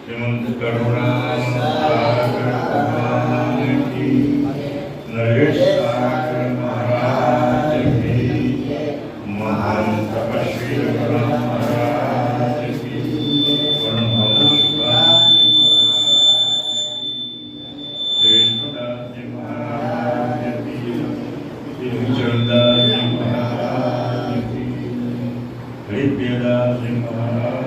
શ્રીમંત કરુણા સાગર ભગવાન કી, નરેશ સાગર મહારાજ કી, મહાન તપસ્વી રઘુરામ મહારાજ કી, પરમહંસ શુભાનંદ શ્રેષ્ઠદાસજી મહારાજ કી, શ્રી વિચરદાસજી મહારાજ કી, હરિપ્રિયદાસજી મહારાજ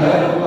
Amen.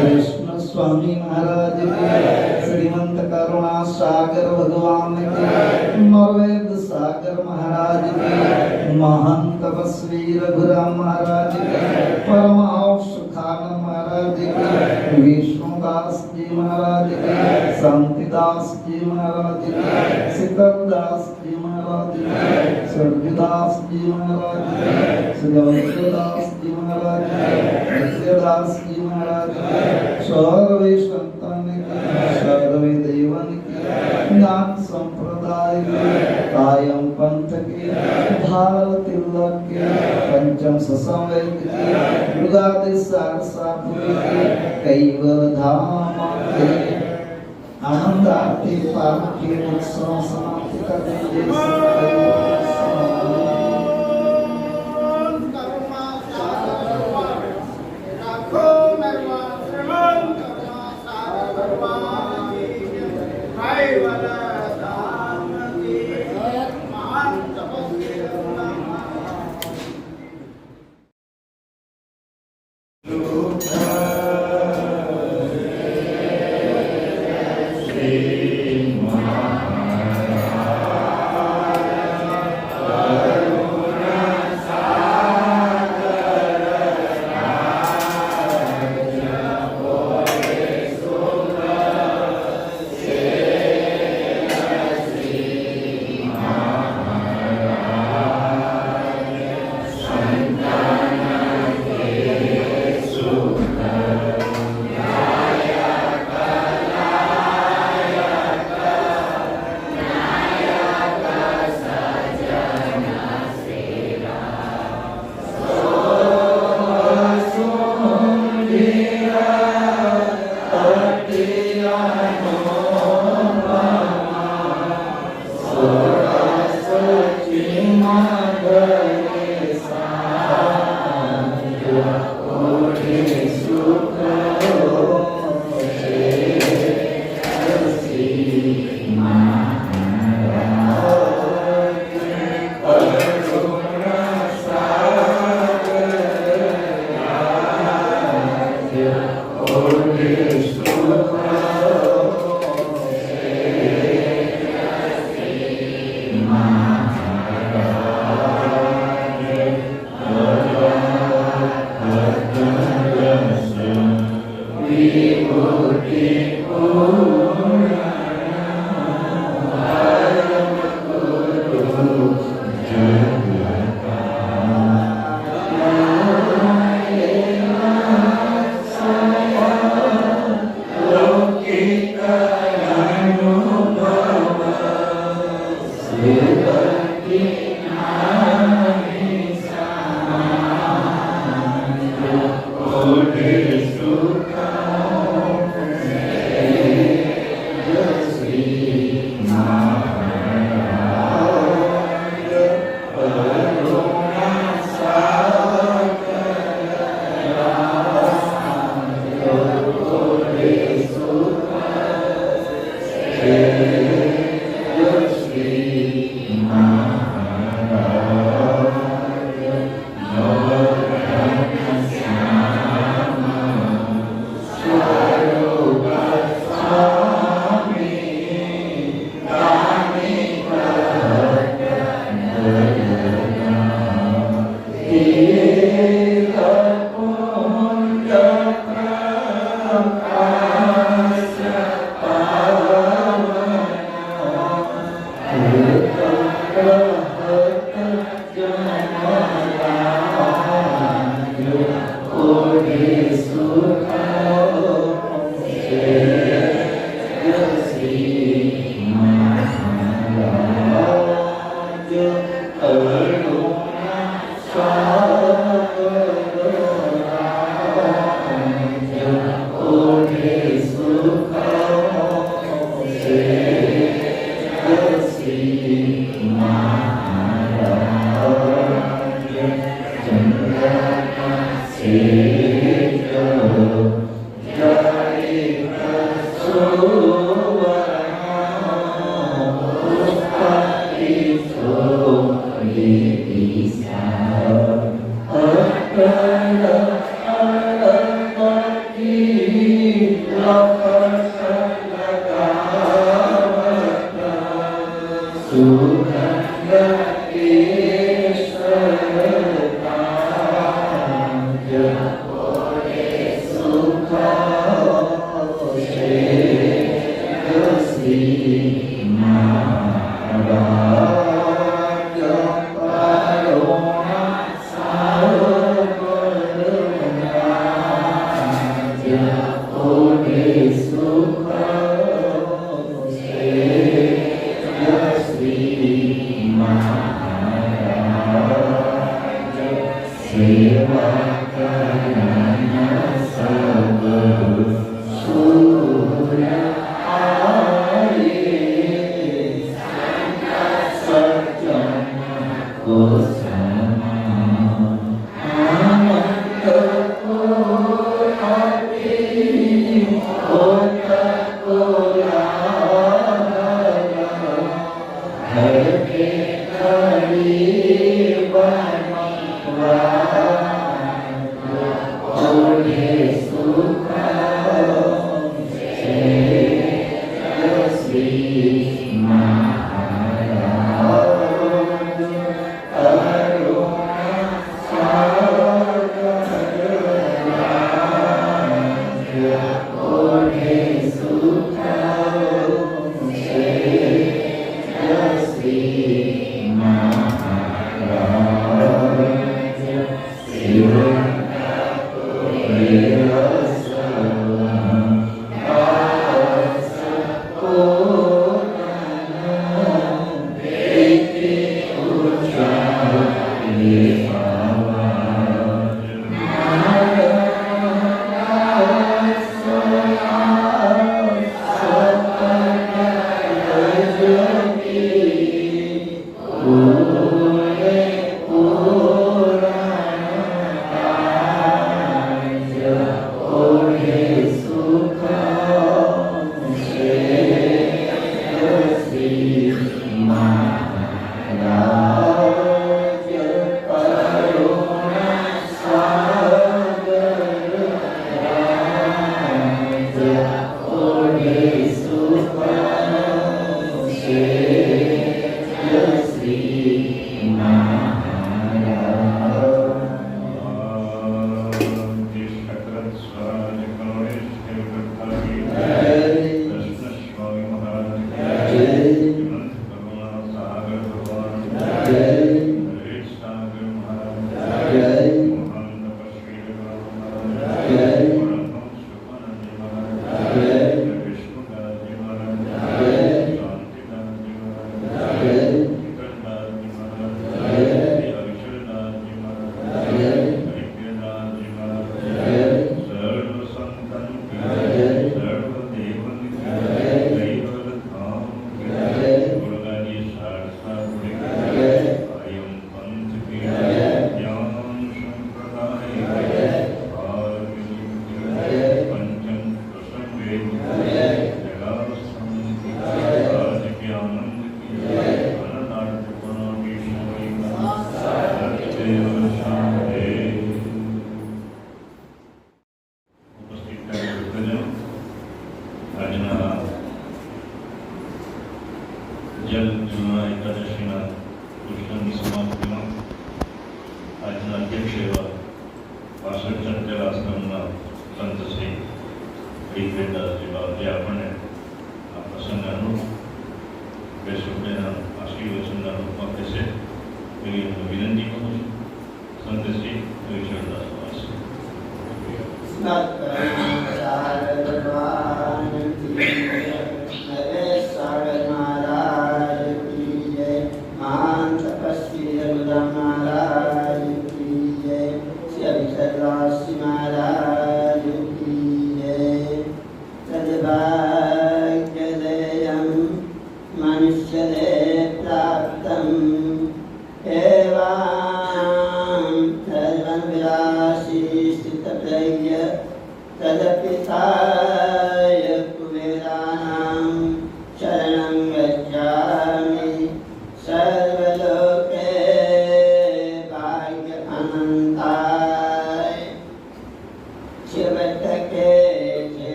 कृष्ण स्वामी महाराज की, श्रीमंत करुणा सागर भगवान की, नरवेद सागर महाराज की, महान तपस्वी रघुराम महाराज की, परमहंस खानन महाराज की, विष्णुदास जी महाराज की, शांतिदास जी महाराज की, शीतलदास जी महाराज की, सर्वदास जी महाराज की, श्रीदास जी महाराज की, नित्यदास जी महाराज की, सर्वे संतान की, सर्वे देवन की, ज्ञान संप्रदाय की, कायम पंथ की, भाल तिलक की, पंचम ससंवेद की, युगादि सारसापुरी की, कैवल धाम की, आनंद आरती पालकी उत्सव समाप्ति करने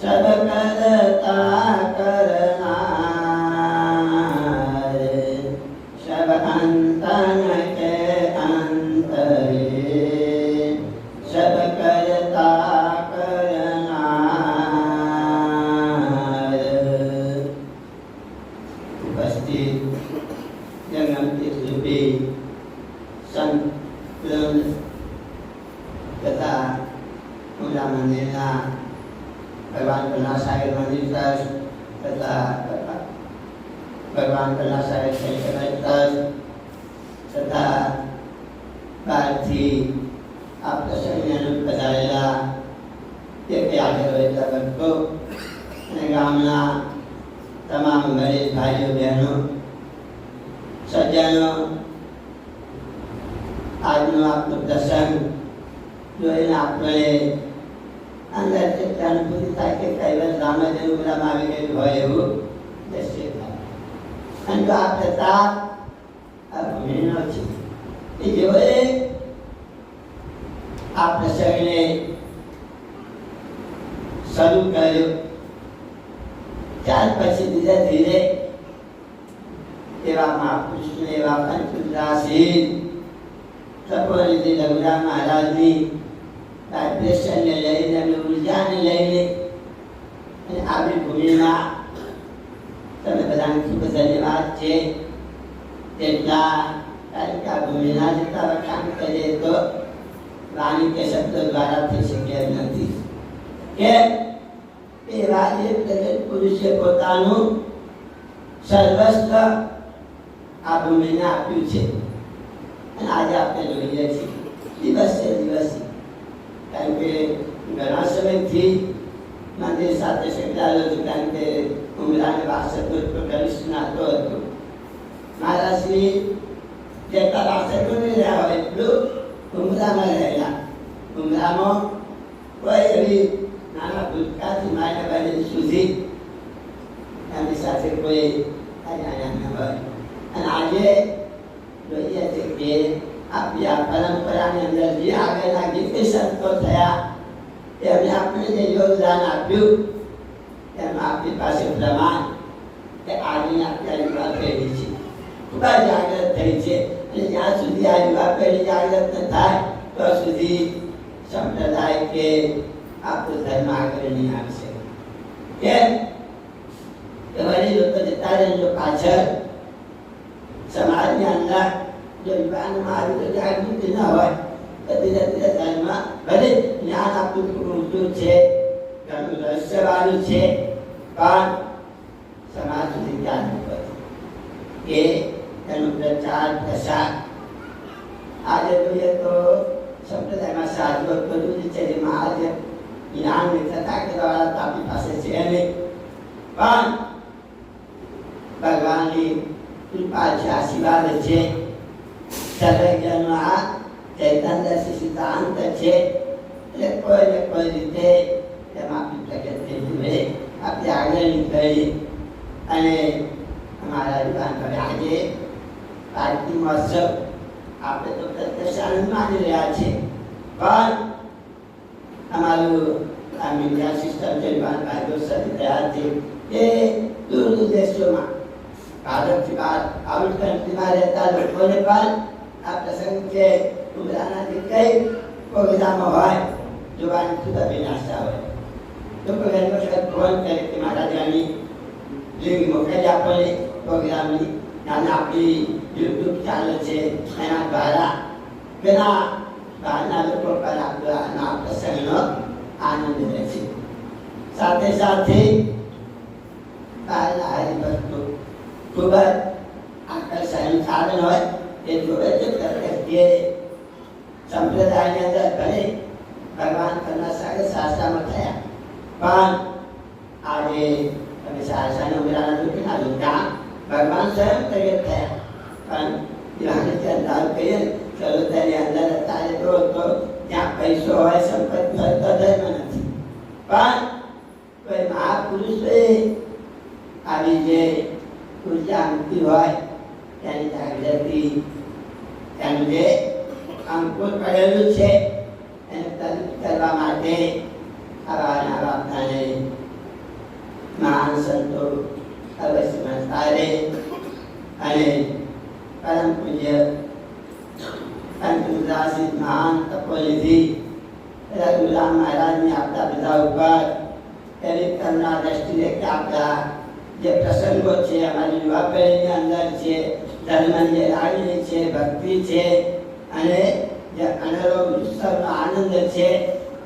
सब करता करनार सब अंतन के अंतरे सब करता करनार उपस्थित जन्म रूपी संत तथा मुला मंदिरना भगवान करुणासागर मंदिर ट्रस्ट तथा भगवान करुणासागर शैक्षणिक ट्रस्ट तथा બહારથી આ પ્રસંગને અનુરૂપ પધારેલા તે આગળ રહેતા ભક્તો અને ગામના તમામ વડીલ ભાઈઓ બહેનો સજ્જનો આજનો આપનો પ્રસંગ જોઈને આપણે અંદર જેટલી અનુભૂતિ થાય કે કૈવલ રામદેવ ઉમરામાં આવી ગયું હોય એવું દ્રશ્ય થાય. અને જો આ પ્રતાપ આ ભૂમિનો છે એ જેઓએ આ પ્રસંગને શરૂ કર્યો ત્યાર પછી ધીરે ધીરે એવા મહાપુરુષને એવા પંચુદ્રાસી સપોરીથી રઘુરામ મહારાજની વાઇબ્રેશનને લઈને એમની ઉર્જાને લઈને અને આપણી ભૂમિમાં તમે બધાને ખૂબ ધન્યવાદ છે. જેટલા કારણ કે આ ભૂમિના જેટલા વખાણ કરીએ તો વાણી કે શબ્દો દ્વારા થઈ શકે એમ નથી કે એવા એ પ્રગટ પુરુષે પોતાનું સર્વસ્વ આ ભૂમિને આપ્યું છે. અને આજે આપણે જોઈએ છીએ દિવસે દિવસે કારણ કે ઘણા સમયથી મંદિર સાથે સંકળાયેલો છું. કારણ કે ઉમરાને વાસત્વ કનિષ્ઠ નાતો હતો. મારા શ્રી જેટલા વાસત્વ નહીં રહ્યા હોય એટલું ઉમરામાં રહેલા. ઉમરામાં કોઈ એવી નાના ભૂતકાળથી માયના બહેન સુધી એમની સાથે કોઈ અજાણ્યા ન હોય. અને આજે જોઈએ છે કે આપણી આ પરંપરાની અંદર જે આગળના ગીતે સંતો થયા એમને આપણે જે યોગદાન આપ્યું એમાં આપણી પાસે પ્રમાણ કે આજની આપણી યુવા પેઢી છે ખૂબ જ જાગૃત થઈ છે. અને જ્યાં સુધી આ યુવા પેઢી જાગૃત ન થાય તો સુધી સંપ્રદાય કે આપણું ધર્મ આગળ નહીં આવશે. કેમ કે વડીલો તો જતા રહેજો પાછળ સમાજની અંદર જો યુવાનમાં આવી જાગૃતિ ન હોય તો ધીરે ધીરે ધર્મ ભલે જ્ઞાન આપતું ખૂબ ઊંચું છે ઘણું રહસ્યવાળું છે પણ સમાજ સુધી ક્યાં ન પહોંચે કે એનો પ્રચાર પ્રસાર આજે જોઈએ તો સંપ્રદાયમાં સાધુઓ બધું જ છે જેમાં આજે જ્ઞાન થતા કરવાવાળા તો આપણી પાસે છે નહીં. પણ ભગવાનની કૃપા છે આશીર્વાદ છે સર્વજ્ઞનો આ ચૈતન્ય સિદ્ધાંત છે. એટલે કોઈ ને કોઈ રીતે એમાં આપણી પ્રગતિ જોઈએ આપણે આગળ નીકળી. અને અમારા યુવાન હવે આજે પાર્ટી મહોત્સવ આપણે તો પ્રત્યક્ષ આનંદ માની રહ્યા છીએ પણ અમારું આ મીડિયા સિસ્ટમ છે યુવાન ભાઈઓ સાથે રહ્યા છે એ દૂર દૂર દેશોમાં ભારતથી બહાર આઉટ કન્ટ્રીમાં રહેતા લોકોને પણ આ પ્રસંગ છે ઉમરાના જે કઈ પ્રોગ્રામો હોય જોવાની ખૂબ અભિલાષા હોય તો ઘણી વખત ફોન કરે કે મહારાજાની લિંક મોકલી આપણને પ્રોગ્રામની અને આપણી યુટ્યુબ ચેનલ છે એના દ્વારા ઘણા બહારના લોકો પણ આપણા પ્રસંગનો આનંદ લે છે. સાથે સાથે બહારના હરિભક્તો ખૂબ જ આકર્ષણનું સાધન હોય એ જોડે છે કે સંપ્રદાયની અંદર ભલે ભગવાન કરુણાસાગર શાસ્ત્રમાં થયા પણ આજે તમે શાસ્ત્રના ઉમેરાના દુઃખના દુઃખા ભગવાન સ્વયં પ્રગટ થયા. પણ દિવાળી અંદર કહીએ ચલો તેની અંદર અત્યારે તો ત્યાં પૈસો હોય સંપત્તિ હોય તો ધર્મ નથી પણ કોઈ મહાપુરુષોએ આવી જે ઉર્જા મૂકી હોય તેની જાગૃતિ તેનું જે અંકુર પડેલું છે એને તરત કરવા માટે આવા આપણાને મહાન સંતો અવશ્યમાં તારે અને પરમ પૂજ્ય અંતર્દાસી મહાન તપોનિધિ રઘુરામ મહારાજની આપણા બધા ઉપર એવી કરુણા દ્રષ્ટિએ કે આપણા જે પ્રસંગો છે અમારી યુવા પેઢીની અંદર છે, ધર્મની લાગણી છે, ભક્તિ છે અને જે અનેરો ઉત્સવનો આનંદ છે,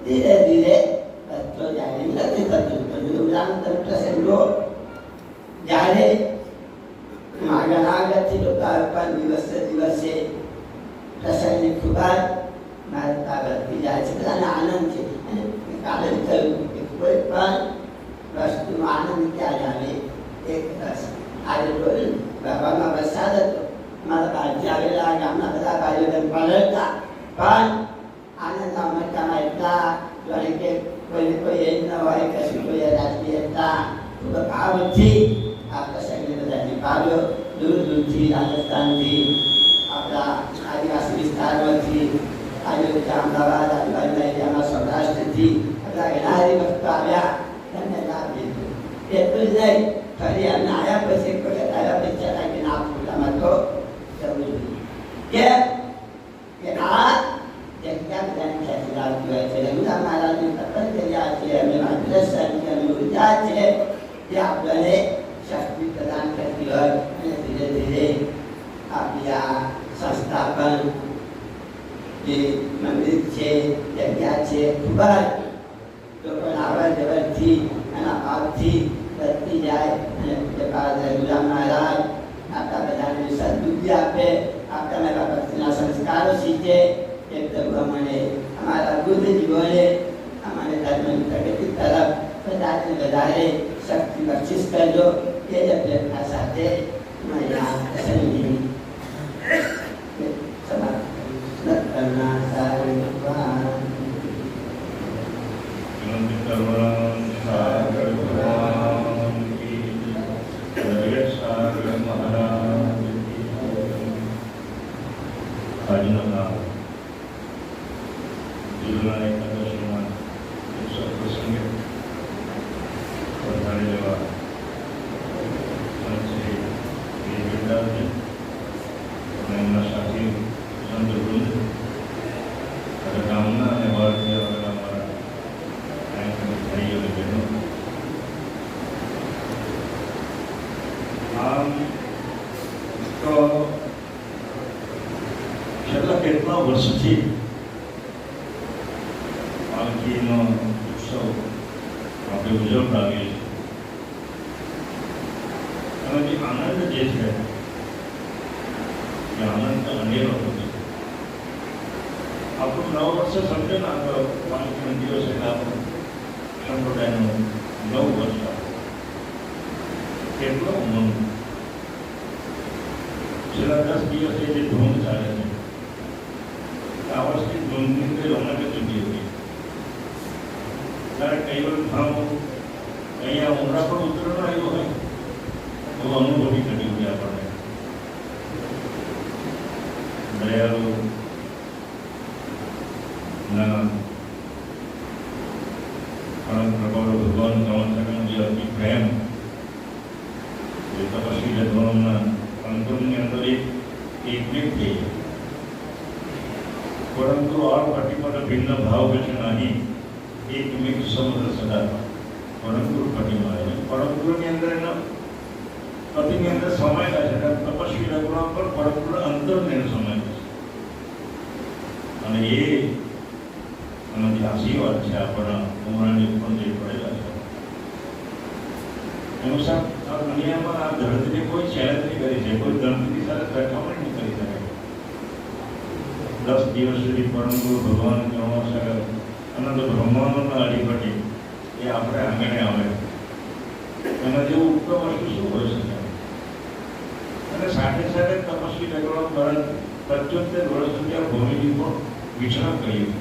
ધીરે ધીરે વધતો જાય નથી થતું. રઘુરામ પ્રસંગો જ્યારે માગણાગતથી લોકો ઉપર દિવસે દિવસે પ્રસંગની ખૂબ જ મહત્તા વધતી જાય છે, બધાને આનંદ છે. અને કાલે કહ્યું કે કોઈ પણ વસ્તુનો આનંદ ક્યાં આવે? એક રસ. આજે બોલ્યું બાબામાં વરસાદ હતો, અમારા બાજુ આવેલા ગામના બધા ભાઈઓ બહેન પલટતા પણ આનંદના મટકામાં એટલા જાણે કે કોઈને કોઈ એ જ ન હોય, કશું કોઈ રાજકીય હતા ખૂબ ભાવથી આ પ્રસંગને બધા નિભાવ્યો. દૂર દૂરથી, રાજસ્થાનથી, આપણા આદિવાસી વિસ્તારોથી, આજુબાજુ અમદાવાદ આજુબાજુના એરિયામાં સૌરાષ્ટ્રથી બધા ઘણા હરિભક્તો આવ્યા, તેમને લાભ લીધો. એટલું જ નહીં, ફરી અમને આવ્યા પછી એક વખત આવ્યા પછી ચલા કે ના ફૂલામાં તો જવું જોઈએ કે આ જગ્યા બધાને ખેંચી લાવતી હોય છે. રઘુરામ મહારાજની તપશ્ચર્યા છે, એમની માર્ગદર્શન છે, એમની ઉર્જા છે, એ આપણને શક્તિ પ્રદાન કરતી હોય અને ધીરે ધીરે આપણી આ સંસ્થા પણ જે મંદિર છે, જગ્યા છે, ખૂબ જ લોકોના અવર જવરથી એના ભાવથી વધતી જાય અને પૂજ્યપાદ રઘુરામ મહારાજ આપણા બધાને સદબુદ્ધિ આપે, આપણા ભક્તિના સંસ્કારો શીખે. એ પ્રભુ અમને અમારા બુદ્ધજીવોને અમને ધર્મની પ્રગતિ તરફ બધાને વધારે શક્તિ બક્ષિસ કરજો. એ જ અભ્યર્થના સાથે મારા પ્રસંગની સમાપ્ત કરના સારું છેલ્લા કેટલા વર્ષથી પાલખીનો ઉત્સવ આપણે ઉજવતા આવીએ છીએ. અને જે આનંદ જે છે એ આનંદ અનેરો હતો. આપણું નવ વર્ષે સમજે ને તો પાલખીનો દિવસ એટલે આપણું સંપ્રદાયનું 9 વર્ષ કેટલો ઉમંગ. છેલ્લા 10 દિવસે જે ધૂમ ચાલે છે, આ વર્ષની ધૂમની કંઈ રોનક જુદી હતી. ત્યારે કઈ વાર ભાવ અહીંયા ઉમરા પર ઉતરનો આવ્યો હોય તો અનુભવી કરી હોય આપણને. દયાળુ ના પરમ પ્રભાવ ભગવાન કમળ જે અતિ પ્રેમ એ તપસ્વી જગવાનના અંતરની અંદર એકમેક થઈ. પરંતુ और पटिमल भिन्न भाव वचन नहीं एकमेक समुद्र सदा परमगुरु पटिमा है. परमगुरु ની અંદર એના પતિની અંદર સમાયેલા છે. તપસ્વી રઘુરામ પર પરમગુરુ અંતરને સમાયેલા છે. અને એ આમાંથી આશીર્વાદ છે આપણા ઉમરાની ઉપર જે પડેલા છે. એનું સાહેબ આ દુનિયામાં આ ધરતીને કોઈ ચેલેન્જ નહીં કરી છે, કોઈ ધરતી સાથે સરખામણી નહીં કરી શકે. 10 દિવસ સુધી પરમગુરુ ભગવાન કરુણાસાગર અનંત બ્રહ્માંડના અધિપતિ એ આપણે આંગણે આવે. એના જેવું ઉત્તમ વસ્તુ શું હોઈ શકે? અને સાથે સાથે તપસ્વી રઘુરામ મહારાજ 75 વર્ષ સુધી આ ભૂમિની પર વિચરણ કર્યું.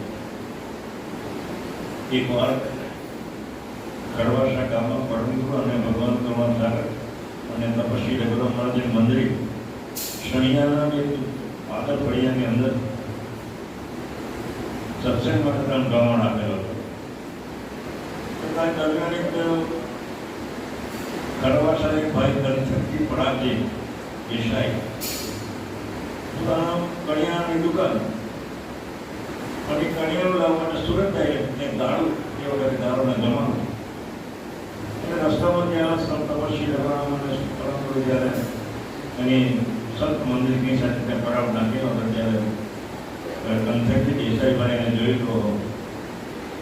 એક વાર ખરવાસા ગામમાં પરમગુરુ અને ભગવાન કરુણાસાગર અને તપસ્વી રઘુરામ મહારાજ મંદિર શણિયાના જે પાદર ફળિયાની અંદર સત્સંગ માટે ગમણ આપેલો હતો. દરમિયાન એક કડવા સાહેબ ભાઈ ધનશક્તિ પડાકે દેસાઈ પોતાના કડિયાની દુકાન અને કડિયાનું લાવવા માટે સુરત જાય ને દારૂ એ વખતે દારૂના જમાનો એટલે રસ્તામાં ત્યાં સંત તપસ્વી રઘુરામ અને પરમ ગુરુ જ્યારે એની સંત મંદિરની સાથે ત્યાં પડાવ નાખેલો હતો ત્યારે કંથકથી દેસાઈભાઈ એને જોયું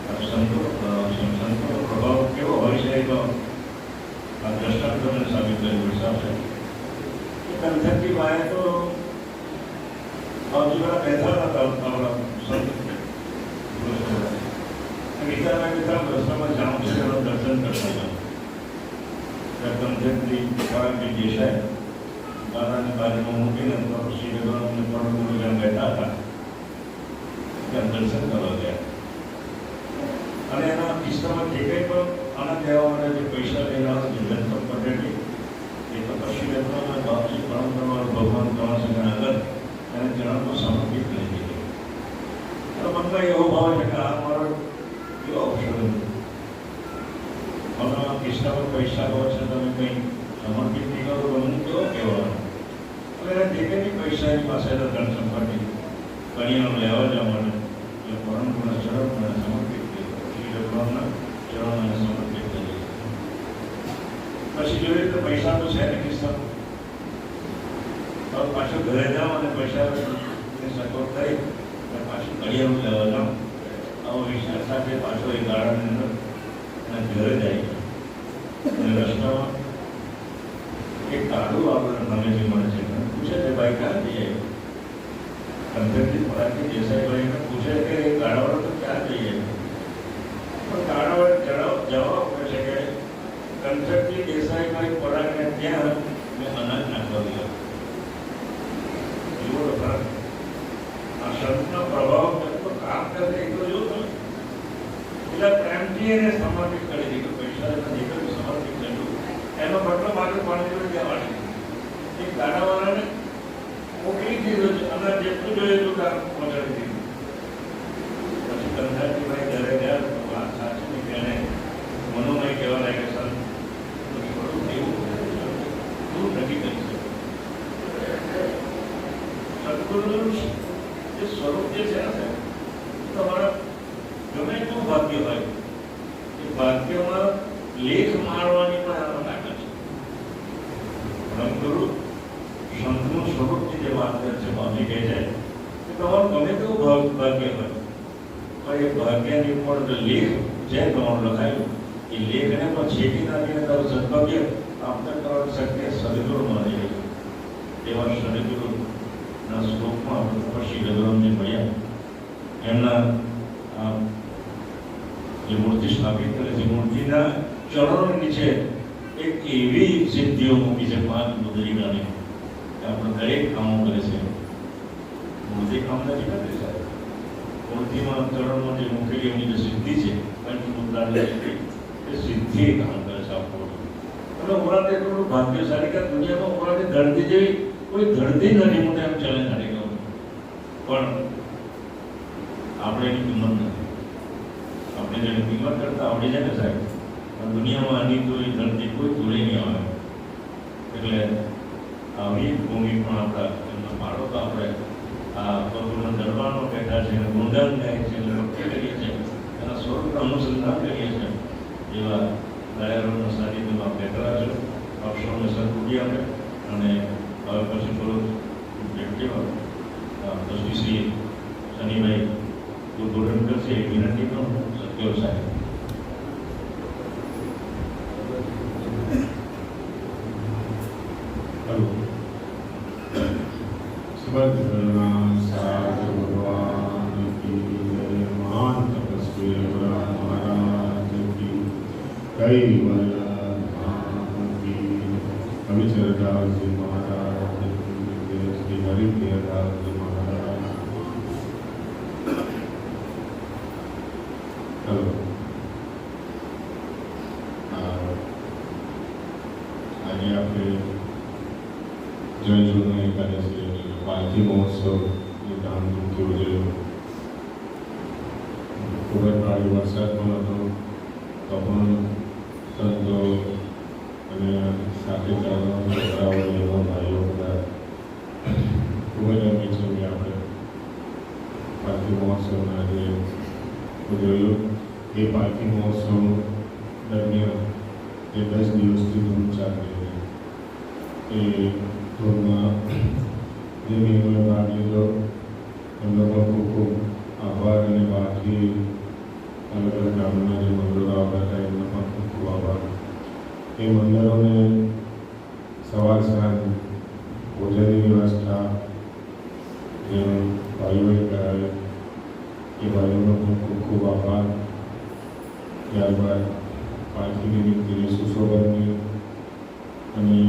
તો સંતોનો પ્રભાવ કેવો હોય છે તો આ દ્રષ્ટાંતોને સાબિત કર્યું હિસાબ છે કંથકથી ભાઈ તો બાજુવાળા બેઠા હતા આપણા સંત વિચારમાં વિચાર રસ્તામાં જાઉં છે એનો દર્શન કરતા જાઉં કંથકથી પરાગજી દેસાઈ દાદાની બાજુમાં મૂકીને શ્રી ભગવાનને પરમ ગુરુ જ્યાં બેઠા હતા ત્યાં દર્શન કરવા ગયા અને એના કિસ્સામાં જે કંઈ પણ આનંદ લેવા માટે જે પૈસા લેવા જનતા પટેલી એ તો પછી રત્નમાં બાપજી પરંપરામાં ભગવાન કવાસના આગળ એને જણાવતો સમર્પિત કરી દીધો તો મનમાં એવો ભાવ છે કે આ મારો કેવો અવસર મને કિસ્સામાં પૈસા હોય છે તમે કંઈ સમર્પિત નહીં કરો તો હું કેવો કહેવાનો એટલે એને જે કંઈ પૈસા એની પાસે ધન સંપત્તિ કણિયાનો લેવા જવા માટે એટલે પરંપરા ચરણ સમર્પિત ભગવાનના ચરણોને સમર્પિત કરીએ પછી જોઈએ તો પૈસા તો છે ને કિસ્સામાં હવે પાછું ઘરે જાઓ અને પૈસા સગવડ થઈ અને પાછું કડિયાનું લેવા જાઓ આવો વિચાર સાથે પાછો એ ગાળાની અંદર અને ઘરે જાય અને રસ્તામાં એક કાળું આપણે નમેથી મળે છે પૂછે છે ભાઈ ક્યાં જઈએ કંથકથી પરાગજી દેસાઈભાઈને પૂછે કે એ ગાળાવાળો તો ક્યાં જઈએ પણ ગાળાવાળો જવાબ આપે છે કે કંથકજી દેસાઈભાઈ પરાગને ત્યાં મેં અનાજ નાખવા ગયો એવો ફરક આ સંતનો પ્રભાવ કેટલો કામ કરે એ તો જો તમે એટલે પ્રેમથી એને સમર્પિત કરી દીધું પૈસા દીકરી સમર્પિત કર્યું એનો મતલબ આગળ પાણી જોડે જવાની એ ગાડાવાળાને મોકલી દીધો છે અને જેટલું જોઈએ એટલું કામ પહોંચાડી દીધું પછી કંથકજીભાઈ ઘરે ગયા તો વાત સાચી ને એને મનોમય કહેવા લાગે સર થોડું એવું તું નક્કી કરી શકે સદગુરુનું જે સ્વરૂપ જે છે ને તમારા ગમે તેવું ભાગ્ય હોય એ ભાગ્યમાં લેખ મારવાની પણ આનો તાકાત છે પરમગુરુ સંતનું સ્વરૂપની જે વાત કરે છે બાબી કહે છે કે તમારું ગમે તેવું ભાગ્ય હોય પણ એ ભાગ્યની ઉપર લેખ જે તમારું લખાયું એ લેખને પણ છેકી નાખીને તારું સદભાગ્ય પ્રાપ્ત કરવાની શક્તિ સદગુરુ મળી રહી એવા સદગુરુના સ્વરૂપમાં પછી રઘુરામજી મળ્યા એમના જે મૂર્તિ સ્થાપિત કરે છે મૂર્તિના ચરણોની નીચે એક એવી સિદ્ધિઓ મૂકી છે 5 મુદ્રિકાની આપણે દરેક કામો કરે છે મૂર્તિ કામ નથી કરતી સાહેબ મૂર્તિમાં ચરણમાં જે મૂકેલી એમની જે સિદ્ધિ છે પંચમુદ્રાની એ સિદ્ધિ કામ કરે છે આપણું અને ઓરાતે એટલું ભાગ્યશાળી કે દુનિયામાં ઓરાતે ધરતી જેવી કોઈ ધરતી નથી મોટે એમ ચલે નથી ગયું પણ આપણે એની કિંમત નથી આપણે જેની કિંમત કરતા આવડી જાય ને સાહેબ પણ દુનિયામાં આની કોઈ ધરતી કોઈ જોડે નહીં આવે એટલે આવી ભૂમિ પણ આપણા એમનો પાડો તો આપણે આ પ્રભુના દરબારમાં બેઠા છે અને ગુણગાન ગાય છે અને ભક્તિ કરીએ છીએ એના સ્વરૂપનું અનુસંધાન કરીએ છીએ એવા દયાળુના સાનિધ્યમાં બેઠેલા છો આપ સૌને સદબુદ્ધિ આપે અને હવે પછી થોડું વ્યક્તિમાં દ્રષ્ટિશ્રી શનિભાઈ ઉદ્બોધન કરશે એ વિનંતી પણ સત્યો સાહેબ भगवान की जय महान तपस्वी रघुराम महाराज की कई की कविचरदास जी महाराज श्री हरिप्रियदास जी महाराज चलो आज આપણે જય જૂનો એકાદશી પાલખી મહોત્સવ ધામધૂમથી ઉજવ્યો ખૂબ જ ભારે વરસાદ પણ હતો તો પણ સંતો અને સાથે ચાલવા છોકરાઓ બહેનો ભાઈઓ બધા ખૂબ જ ગમે છે કે આપણે પાલખી મહોત્સવના આજે ઉજવ્યો. એ પાલખી મહોત્સવ દરમિયાન એ 10 દિવસથી ધૂમ ચાલી હતી. એ ધૂમમાં જે બહેનોએ ભાગ લીધો એમનો પણ ખૂબ ખૂબ આભાર, અને બહારથી અલગ અલગ ગામના જે મંદિરો આવતા હતા એમનો પણ ખૂબ ખૂબ આભાર. એ મંદિરોને સવાર સાંજ ભોજનની વ્યવસ્થા જે ભાઈઓએ કરાવી એ ભાઈઓનો પણ ખૂબ ખૂબ આભાર. ત્યારબાદ પાલખી નિમિત્તે સુશોભનની અને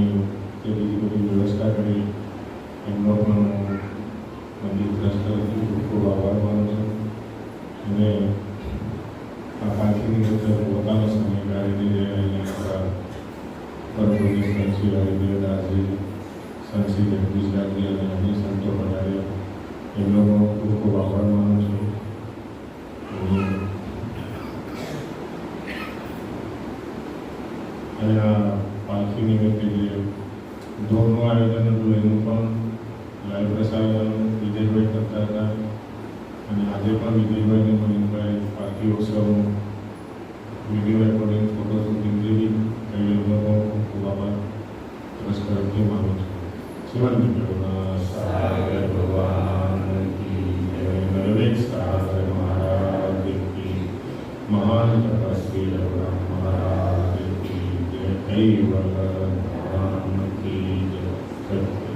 જે બીજી બધી વ્યવસ્થા કરી એમનો પણ મંદિર ટ્રસ્ટ તરફથી ખૂબ ખૂબ આભાર માનું છું. અને આ પાલખી નિમિત્તે પોતાનો સમય કાઢીને જે અહીંયા આપણા પરમ પૂજ્ય સંત શ્રી હરિદેવદાસજી, સંત શ્રી જગદીશદાસજી અને અન્ય સંતો પધાર્યા એમનો પણ ખૂબ ખૂબ આભાર માનું છું. અને આ પાલખી નિમિત્તે જે ધૂમનું આયોજન હતું એનું પણ લાઈવ પ્રસારણ વિજયભાઈ કરતા હતા. અને આજે પણ વિજયભાઈ અને મનીષભાઈ પાલખી ઉત્સવનું વિડીયો રેકોર્ડિંગ, ફોટો શૂટિંગ જેવી એમનો પણ ખૂબ ખૂબ આભાર ટ્રસ્ટ તરફથી માનું છું. શિવાનંદ સાગર ભગવાન કી જય. નરવેદ સાગર મહારાજ કી, મહાન તપસ્વી રઘુરામ મહારાજ કી જય. કૈવલ્ય ભગવાન કી જય.